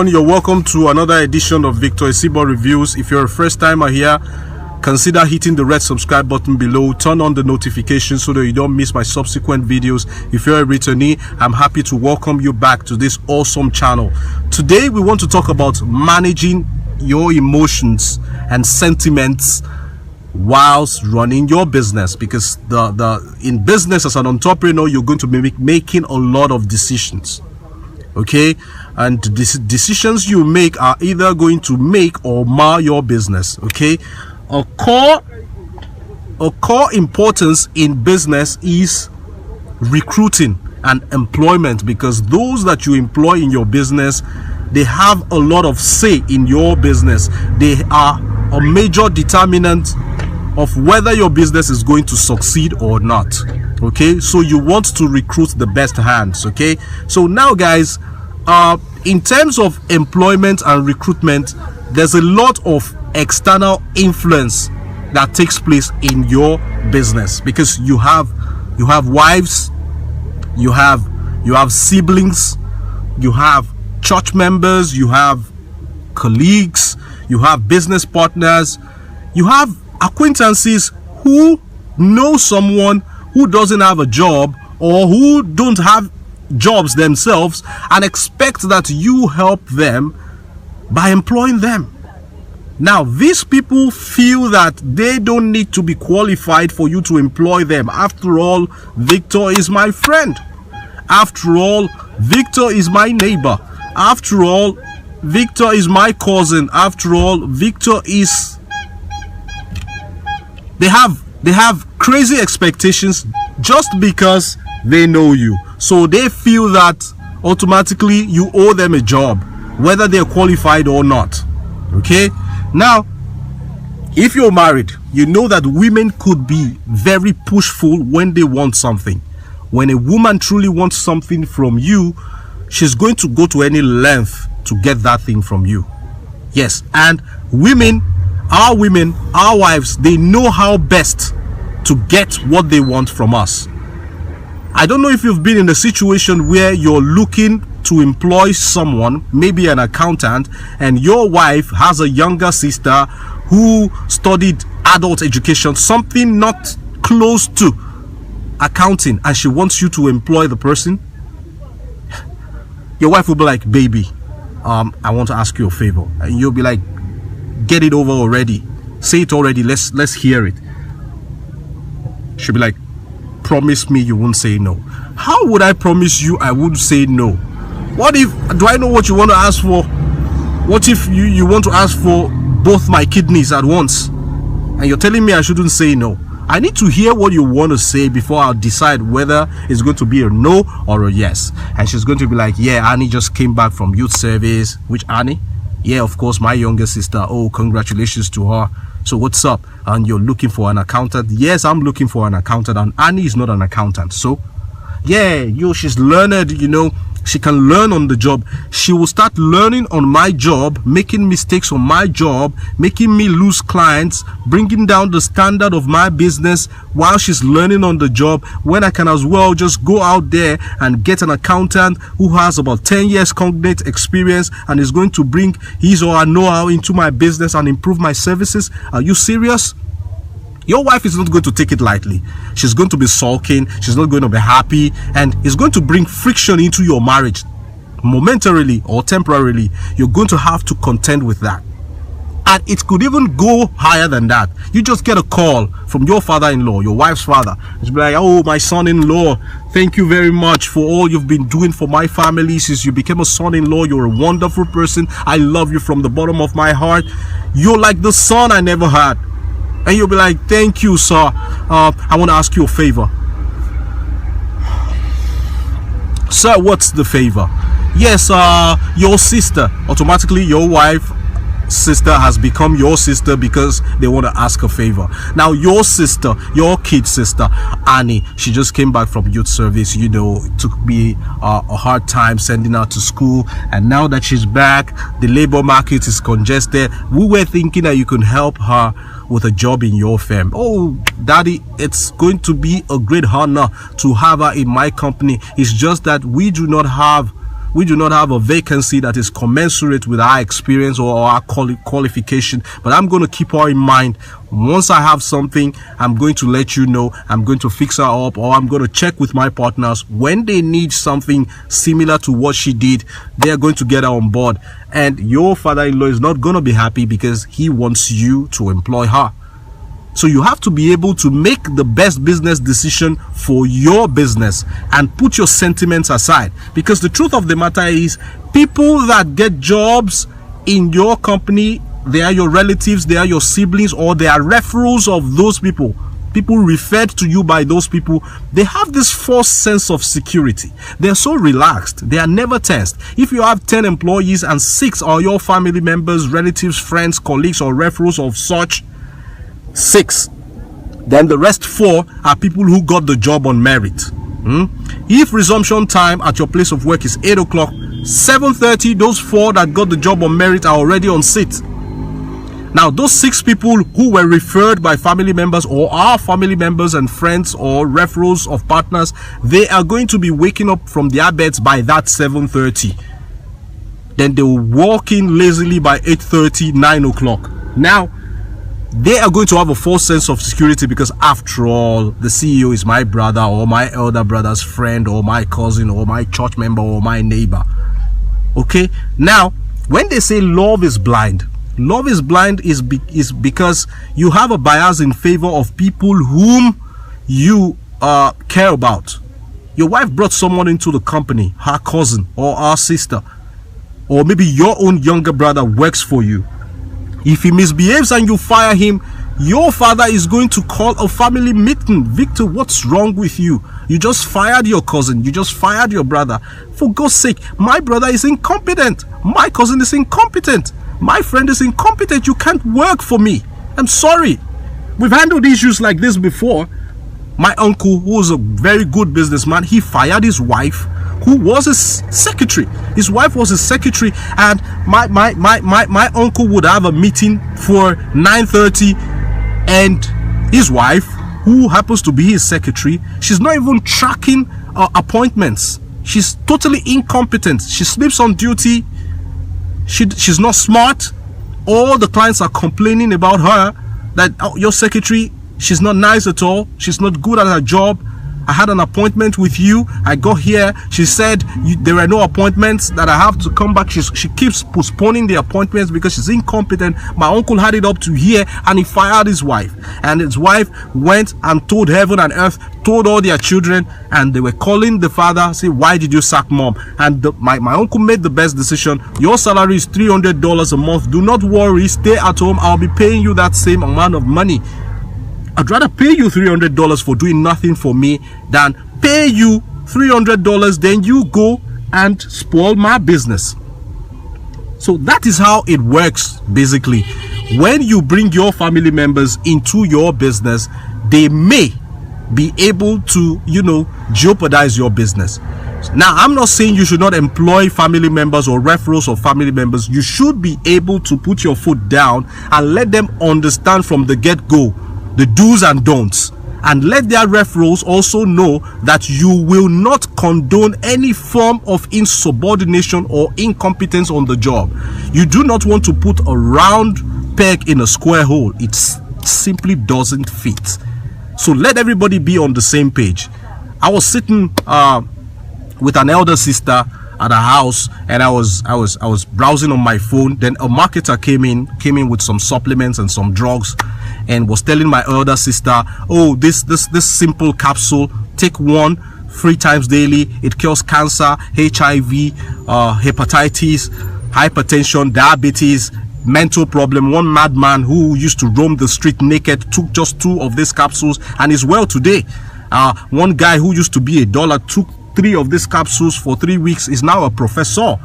You're welcome to another edition of Victor Esibo Reviews. If you're a first timer here, consider hitting the red subscribe button below, turn on the notifications so that you don't miss my subsequent videos. If you're a returnee, I'm happy to welcome you back to this awesome channel. Today we want to talk about managing your emotions and sentiments whilst running your business, because in business as an entrepreneur, you're going to be making a lot of decisions. Okay, and the decisions you make are either going to make or mar your business. Okay, a core importance in business is recruiting and employment, because those that you employ in your business, they have a lot of say in your business. They are a major determinant of whether your business is going to succeed or not. Okay, so you want to recruit the best hands. Okay, so now guys, in terms of employment and recruitment, there's a lot of external influence that takes place in your business, because you have wives, you have siblings, you have church members, you have colleagues, you have business partners, you have acquaintances who know someone who doesn't have a job or who don't have jobs themselves and expect that you help them by employing them. Now these people feel that they don't need to be qualified for you to employ them. After all, Victor is my friend. After all, Victor is my neighbor. After all, Victor is my cousin. After all, Victor is... They have crazy expectations just because they know you. So they feel that automatically you owe them a job, whether they're qualified or not. Okay, now if you're married, you know that women could be very pushful when they want something. When a woman truly wants something from you, she's going to go to any length to get that thing from you. Yes, and our wives, they know how best to get what they want from us. I don't know if you've been in a situation where you're looking to employ someone, maybe an accountant, and your wife has a younger sister who studied adult education, something not close to accounting, and she wants you to employ the person. Your wife will be like, baby, I want to ask you a favor. And you'll be like, get it over already, say it already, let's hear it. She'll be like, promise me you won't say no. How would I promise you I would say no? What if, do I know what you want to ask for? What if you want to ask for both my kidneys at once and you're telling me I shouldn't say no? I need to hear what you want to say before I'll decide whether it's going to be a no or a yes. And she's going to be like, yeah, Annie just came back from youth service. Which Annie? Yeah, of course, my younger sister. Oh, congratulations to her. So what's up? And you're looking for an accountant? Yes, I'm looking for an accountant, and Annie is not an accountant. So yeah, she's learned, she can learn on the job. She will start learning on my job, making mistakes on my job, making me lose clients, bringing down the standard of my business while she's learning on the job, when I can as well just go out there and get an accountant who has about 10 years cognate experience and is going to bring his or her know-how into my business and improve my services. Are you serious? Your wife is not going to take it lightly. She's going to be sulking. She's not going to be happy, and it's going to bring friction into your marriage. Momentarily or temporarily, you're going to have to contend with that. And it could even go higher than that. You just get a call from your father-in-law, your wife's father. It's like, oh, my son-in-law, thank you very much for all you've been doing for my family since you became a son-in-law. You're a wonderful person. I love you from the bottom of my heart. You're like the son I never had. And you'll be like, thank you, sir. I want to ask you a favor. Sir, what's the favor? Yes, your sister, automatically your wife, sister has become your sister because they want to ask a favor. Now your sister, your kid sister Annie, she just came back from youth service. It took me a hard time sending her to school, and now that she's back, the labor market is congested. We were thinking that you could help her with a job in your firm. Oh, daddy, it's going to be a great honor to have her in my company. It's just that we do not have We do not have a vacancy that is commensurate with our experience or our qualification, but I'm going to keep her in mind. Once I have something, I'm going to let you know. I'm going to fix her up, or I'm going to check with my partners. When they need something similar to what she did, they are going to get her on board. And your father-in-law is not going to be happy because he wants you to employ her. So you have to be able to make the best business decision for your business and put your sentiments aside. Because the truth of the matter is, people that get jobs in your company, they are your relatives, they are your siblings, or they are referrals of those people. People referred to you by those people. They have this false sense of security. They're so relaxed. They are never tensed. If you have 10 employees and 6 are your family members, relatives, friends, colleagues, or referrals of such, 6, then the rest 4 are people who got the job on merit. If resumption time at your place of work is 8 o'clock, 7:30, those 4 that got the job on merit are already on sit. Now, those 6 people who were referred by family members or are family members and friends or referrals of partners, they are going to be waking up from their beds by that 7:30. Then they will walk in lazily by 8:30, 9 o'clock. Now, they are going to have a false sense of security because, after all, the CEO is my brother or my elder brother's friend or my cousin or my church member or my neighbor. Okay? Now, when they say love is blind is because you have a bias in favor of people whom you care about. Your wife brought someone into the company, her cousin or her sister, or maybe your own younger brother works for you. If he misbehaves and you fire him, your father is going to call a family meeting. Victor, what's wrong with you? You just fired your cousin. You just fired your brother. For God's sake, my brother is incompetent. My cousin is incompetent. My friend is incompetent. You can't work for me. I'm sorry. We've handled issues like this before. My uncle, who was a very good businessman, he fired his wife, who was his secretary. His wife was his secretary, and my uncle would have a meeting for 9:30, and his wife, who happens to be his secretary, she's not even tracking appointments. She's totally incompetent. She sleeps on duty. She's not smart. All the clients are complaining about her, that your secretary, she's not nice at all. She's not good at her job. I had an appointment with you. I got here. She said there are no appointments, that I have to come back. She keeps postponing the appointments because she's incompetent. My uncle had it up to here, and he fired his wife. And his wife went and told heaven and earth, told all their children, and they were calling the father, say, why did you sack mom? And my uncle made the best decision. Your salary is $300 a month. Do not worry. Stay at home. I'll be paying you that same amount of money. I'd rather pay you $300 for doing nothing for me than pay you $300, then you go and spoil my business. So that is how it works, basically. When you bring your family members into your business, they may be able to, jeopardize your business. Now, I'm not saying you should not employ family members or referrals of family members. You should be able to put your foot down and let them understand from the get-go the do's and don'ts, and let their referrals also know that you will not condone any form of insubordination or incompetence on the job. You do not want to put a round peg in a square hole. It simply doesn't fit. So let everybody be on the same page. I was sitting with an elder sister at a house, and I was browsing on my phone. Then a marketer came in with some supplements and some drugs, and was telling my elder sister, oh, this simple capsule, take 1 3 times daily. It cures cancer, HIV, hepatitis, hypertension, diabetes, mental problem. One madman who used to roam the street naked took just 2 of these capsules and is well today. One guy who used to be a dollar took 3 of these capsules for 3 weeks, is now a professor.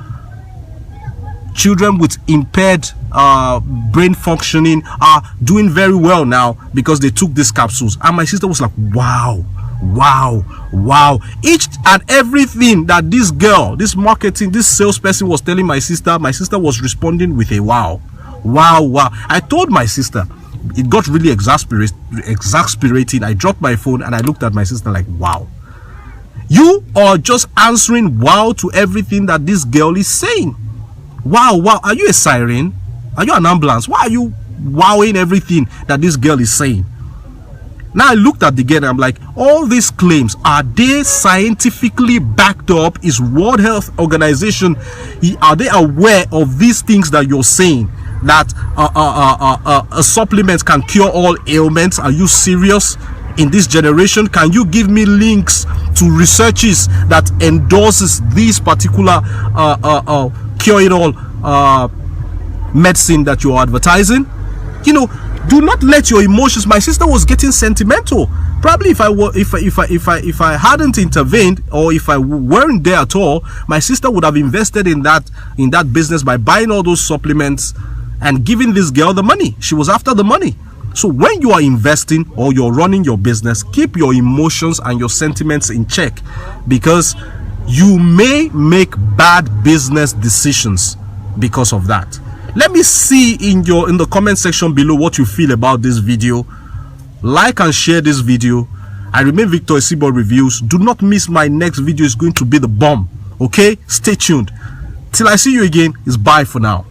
Children with impaired brain functioning are doing very well now because they took these capsules. And my sister was like, wow. Each and everything that this girl, this salesperson was telling my sister was responding with a wow. I told my sister, it got really exasperating. I dropped my phone and I looked at my sister like, wow. You are just answering wow to everything that this girl is saying. Wow, wow. Are you a siren? Are you an ambulance? Why are you wowing everything that this girl is saying? Now I looked at the girl and I'm like, all these claims, are they scientifically backed up? Is World Health Organization, are they aware of these things that you're saying? That a supplement can cure all ailments? Are you serious? In this generation, can you give me links to researches that endorses this particular cure-it-all medicine that you're advertising? You know, do not let your emotions. My sister was getting sentimental. Probably if I hadn't intervened, or if I weren't there at all, my sister would have invested in that business by buying all those supplements and giving this girl the money. She was after the money. So when you are investing or you're running your business, keep your emotions and your sentiments in check, because you may make bad business decisions because of that. Let me see in the comment section below what you feel about this video. Like and share this video. I remain Victor Isibor Reviews. Do not miss my next video. It's going to be the bomb. Okay, stay tuned. Till I see you again, it's bye for now.